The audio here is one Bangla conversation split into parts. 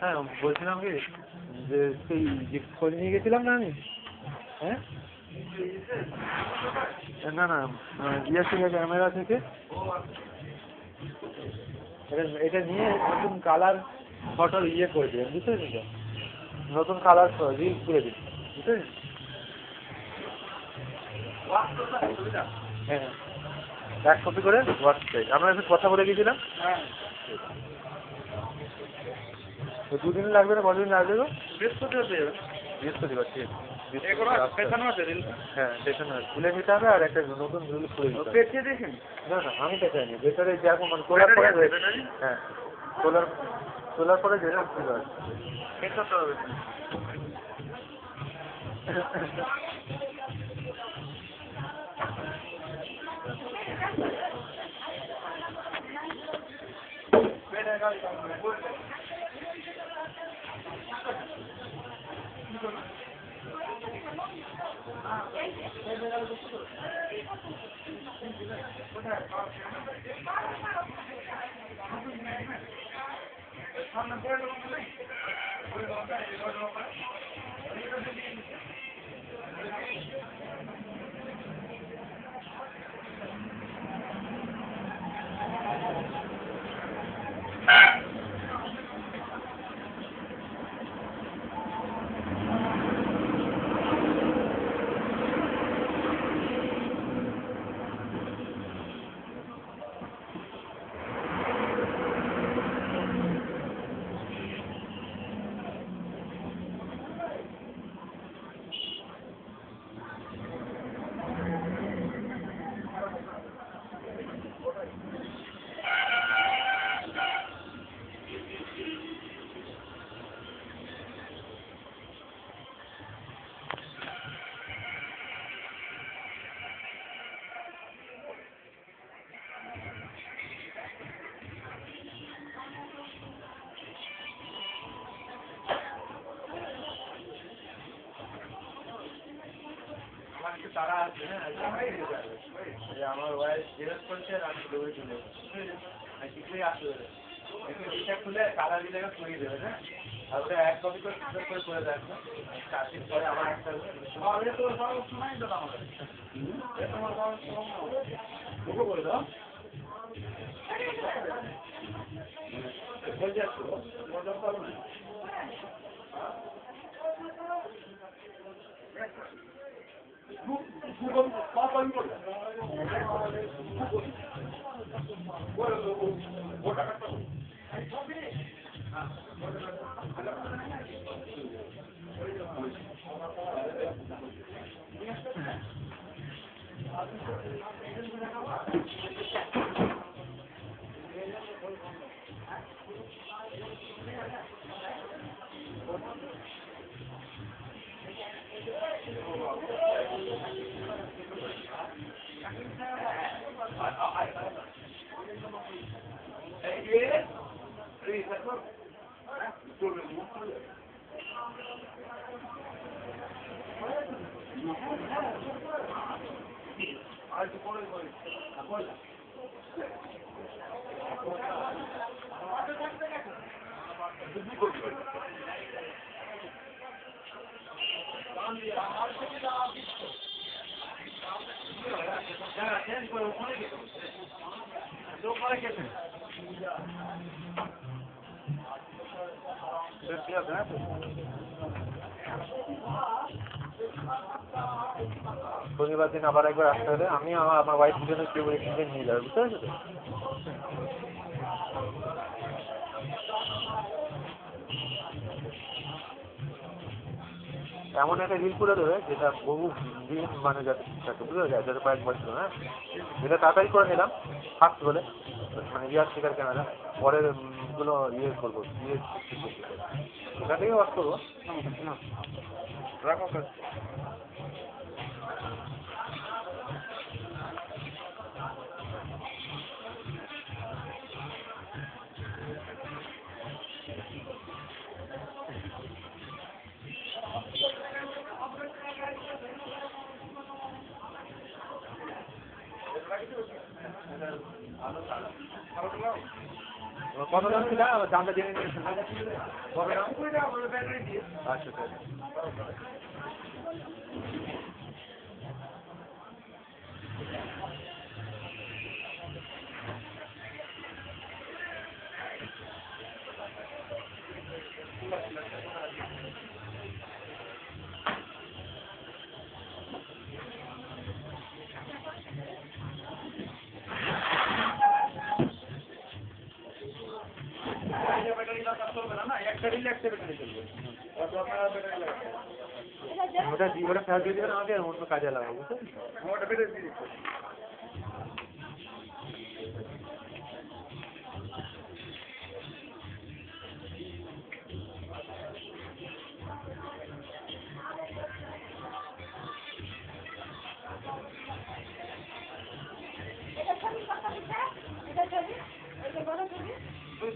হ্যাঁ বলছিলাম কি যে সেই যে খোঁজ নিয়ে গেছিলাম না আমি, হ্যাঁ না না DSLR ক্যামেরা থেকে এটা নিয়ে নতুন কালার ফটো ইয়ে করে দিবেন, বুঝতে পেরেছি তো? নতুন কালার রিল করে দিন, বুঝতে পেরেছি? হ্যাঁ 1 কপি করে হোয়াটসঅ্যাপ আমরা একটু কথা বলে গেছিলাম। হ্যাঁ 2 দিন লাগবে না, কতদিন লাগবে গো? বৃহস্পতিবার পেয়ে যাবেন। বৃহস্পতিবার, ঠিক আছে। হ্যাঁ পেছনে খুলে নিতে হবে আর একটা নতুন রিল খুলে নিতে হবে। পেঁচিয়ে দিয়েছেন? না না আমি পেঁচাইনি, ভেতরে যেরকম মানে তোলার পরে রয়েছে। হ্যাঁ তোলার পরে যেরকম ছিল আর পেঁচাতে হবে। তারা আছে, হ্যাঁ আমার ওয়াইফ জিজ্ঞেস করছে আর আমি দৌড়ে চলে কিছুই আসবে এটা খুলে কালার দিলে করিয়ে দেবে, হ্যাঁ তারপরে 1 কপি করে দেখো 4 দিন পরে আবার একটা শোনাই তো আমাদের তোমার করে দাও বলে যাচ্ছ শনিবার দিন আবার একবার আসতে হলে আমি আমার ওয়াইফের জন্য কেউ এখানে নিয়ে যাবে, বুঝতে পেরেছো তো? এমন একটা রিল করে দেবে যেটা বহু দিন মানে যাতে থাকে, বুঝতে যায় যাতে কয়েক বছর, হ্যাঁ যেটা তাড়াতাড়ি করে নিলাম ফার্স্ট বলে মানে রিয়ার স্পিকার ক্যামেরা, পরের গুলো ইয়ে করবো এখান থেকে ওয়াশ করবো। রাখো কত দাম ছিল দামটা জেনে নিয়েছেন কবে দাম আচ্ছা স্যার ওটা ফেরত দিয়ে দেবেন আমাকে অন্য কাজে লাগাবো বুঝলেন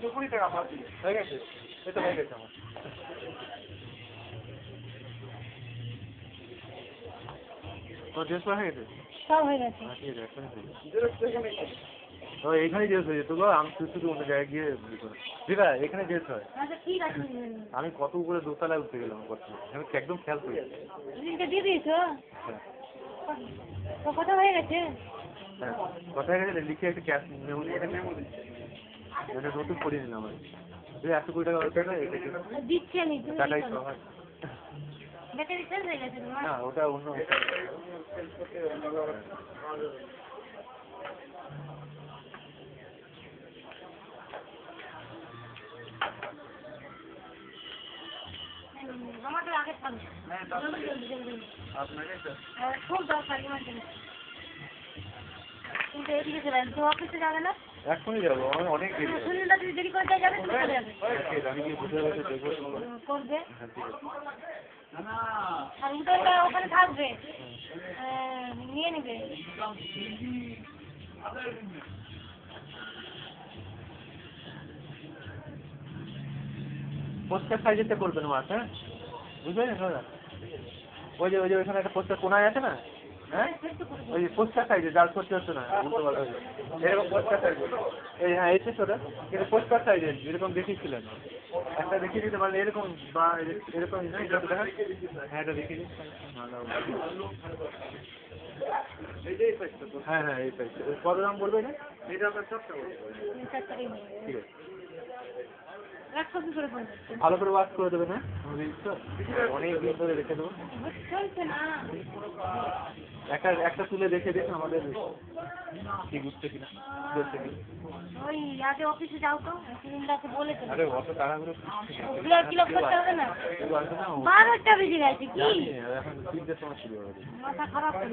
দুপুরি টাকা পাচ্ছি হয়ে গেছে এটা হয়ে গেছে আমার তোমার ড্রেস হয়ে গেছে সব হয়ে গেছে ঠিক আছে তো এইখানেই ড্রেস হয়ে যেত গো আমি শুধু অন্য জায়গায় গিয়ে ঠিক আছে এখানে ড্রেস হয় আচ্ছা ঠিক আছে আমি কত উপরে দোতলায় উঠতে গেলাম আমি একদম খেয়াল করি লিঙ্কটা দিয়ে দিয়েছো হ্যাঁ তো কথা হয়ে গেছে হ্যাঁ কথা হয়ে গেছে লিখে একটা ক্যাশ মেমো দিয়ে এটা নতুন করে নিলাম আমি 120 টাকা ওটা না দিচ্ছি আমি তুমি টাকাই সবাই ব্যাটারি শেষ হয়ে গেছে তোমার না ওটা অন্য আমাদের আগে থাকবে আপনাকে খুব দরকার কিন্তু এদিকে চলে তো অফিসে যাবে না এখনই যাবো আমি অনেক দেরি সুনীলদা যদি দেরি করে যাবে তো চলে যাবে আমি গিয়ে বুঝে গেছে দেখবো করবে হ্যাঁ ঠিক আছে আর উদয়টা ওখানে থাকবে নিয়ে নেবে পোস্টার সাইজেরটা করবেন মাছ হ্যাঁ বুঝলেন দাদা ওই যে ওইখানে একটা পোস্টার কোনায় আছে না হ্যাঁ ওই পোস্টার সাইজে জাল করতে হচ্ছে না বুঝতে পারো এরকম পোস্টার সাইজে এই হ্যাঁ এসেছে ওটা কিন্তু পোস্টার সাইজে যেরকম দেখিয়েছিলেন একটা দেখিয়ে দিতে পারলে এরকম বা এরকম দেখা হ্যাঁ এটা দেখিয়ে দিন হ্যাঁ হ্যাঁ এই সাইজটা কত দাম বলবে না এটা আপনার সবটা ঠিক আছে করে ভালো করে ওয়াশ করে দেবে না অনেক দিন ধরে রেখে দেবো চলছে না একটা তুলে দেখে দেখুন আমাদের কি বুঝছে কিনা বুঝছে কি ওই আগে অফিসে যাও তো সুনীলদাকে বলেছে আরে অত তাড়াহুড়ো কিলাপ করতে হবে না 12টা বেজে গেছে কি এখন 3টের সময় শুরু হবে মাথা খারাপ হয়ে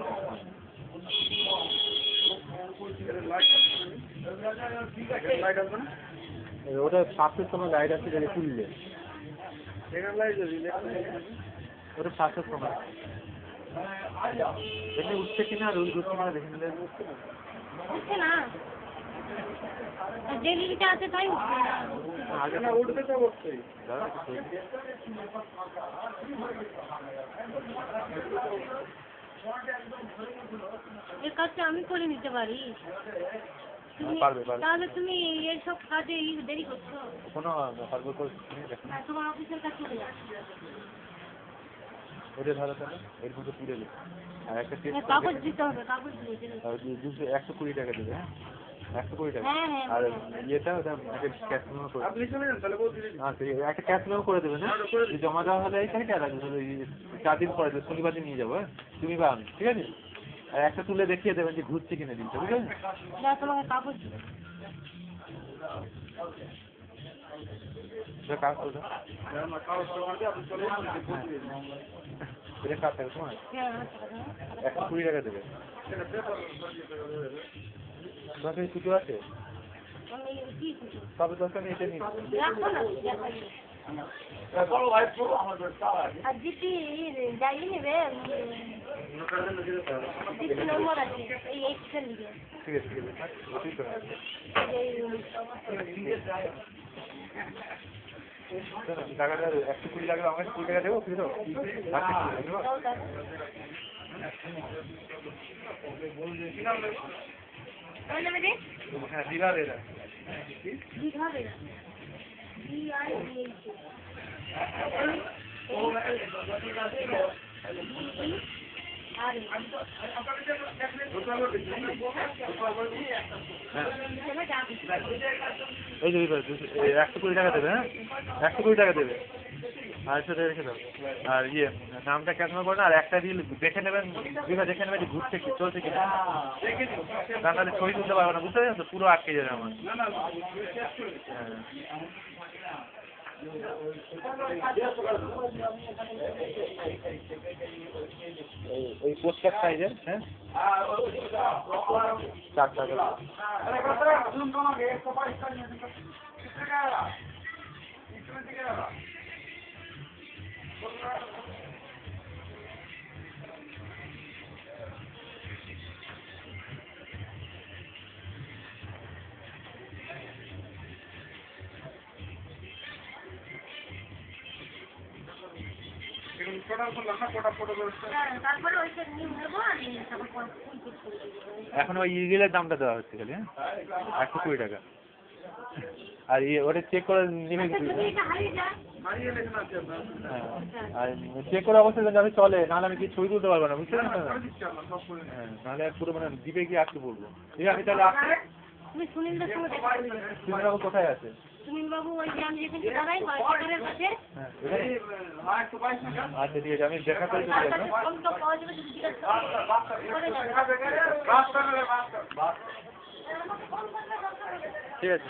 ওটা 7টার সময় লাইট আছে যেটা খুললে ওটা 7টার সময় এমনি উঠছে কিনা রোজ উঠছে কিনা দেখে নিলে উঠছে না ডেলিটা আছে তাই উঠছে না আগে না উঠবে তো অবশ্যই এর কাজটা আমি করে নিতে পারি তাহলে তুমি এইসব কাজে দেরি করছো কোনো পারবো তো তোমার অফিসের কাজ চলে যাচ্ছে ওটা ধরো তাহলে এর মধ্যে পুড়ে দেবে আর একটা কাগজ দিতে হবে কাগজ দিতে 120 টাকা দেবে হ্যাঁ 120 টাকা হ্যাঁ হ্যাঁ আর ইয়েটা ওটা একটা ক্যাশ মেমো করে আপনি চলে যান তাহলে বলতে আচ্ছা একটা ক্যাশ মেমো করে দেবেন হ্যাঁ জমা দেওয়া হলে এখানে কে লাগবে 4 দিন পরে শনিবার দিন নিয়ে যাবো হ্যাঁ তুমি বা আমি ঠিক আছে আর একটা তুলে দেখিয়ে দেবেন যে ঘুরছে কিনা দিনটা বুঝলেন না তোমাকে কাগজ দিবে কাগজ আপনি চলে যান এটা কাজ থাকে তোমার 120 টাকা দেবে তোমার কাছে ছুটি আছে তবে দরকার নেই এটা নিন বড় ভাই পুরো আমাদের আর জিপি যাই নেবে জিপি নম্বর আছে এই 8 লিখে ঠিক আছে ঠিক আছে ওটাই তো টাকাটা 120 টাকা আমাকে 20 টাকা দেবো ফিরে দেবো ওই নামে রে হ্যাঁ দীঘা বেরা দীঘা বেরা DIGH আরে এই যে 120 টাকা দেবে, হ্যাঁ 120 টাকা দেবে, 250 টাকা রেখে দাও। আর ইয়ে নামটা ক্যান্সেল করে না, আর একটা রিল দেখে নেবেন, দীঘা দেখে নেবেন যে ঘুরছে কি চলছে কি না, তাহলে ছবি তুলতে পারবে না, বুঝতে পারছেন তো, পুরো আটকে যাবে আমার। হ্যাঁ ওই পোস্টার সাইজের, হ্যাঁ 4 টাকা। তারপরে ওইটা নিয়ে নেবো আর তারপর এখন ওই ইগিলের দামটা দেওয়া হচ্ছে খালি, হ্যাঁ 120 টাকা। আর ইয়ে ওটা চেক করে নিবে কিন্তু, এটা হারিয়ে যায় হ্যাঁ আর চেক করে অবশ্যই যদি আমি চলে, নাহলে আমি কি ছবি তুলতে পারবো না, বুঝতে পারছেন? হ্যাঁ নাহলে পুরো মানে দিবে গিয়ে আসতে বলবো। ঠিক আছে আমি তাহলে আসছি। তুমি সুনীলদের সঙ্গে দেখা করবে সুনীলবাবু কোথায় আছে? সুনীল বাবু ওই যে আমি যেখানে দাঁড়াই বাজারের কাছে হ্যাঁ আচ্ছা ঠিক আছে, আমি দেখা করে চলে যাবো। ফোনটা পাওয়া যাবে যদি জিজ্ঞাসা করে যাবে ঠিক আছে।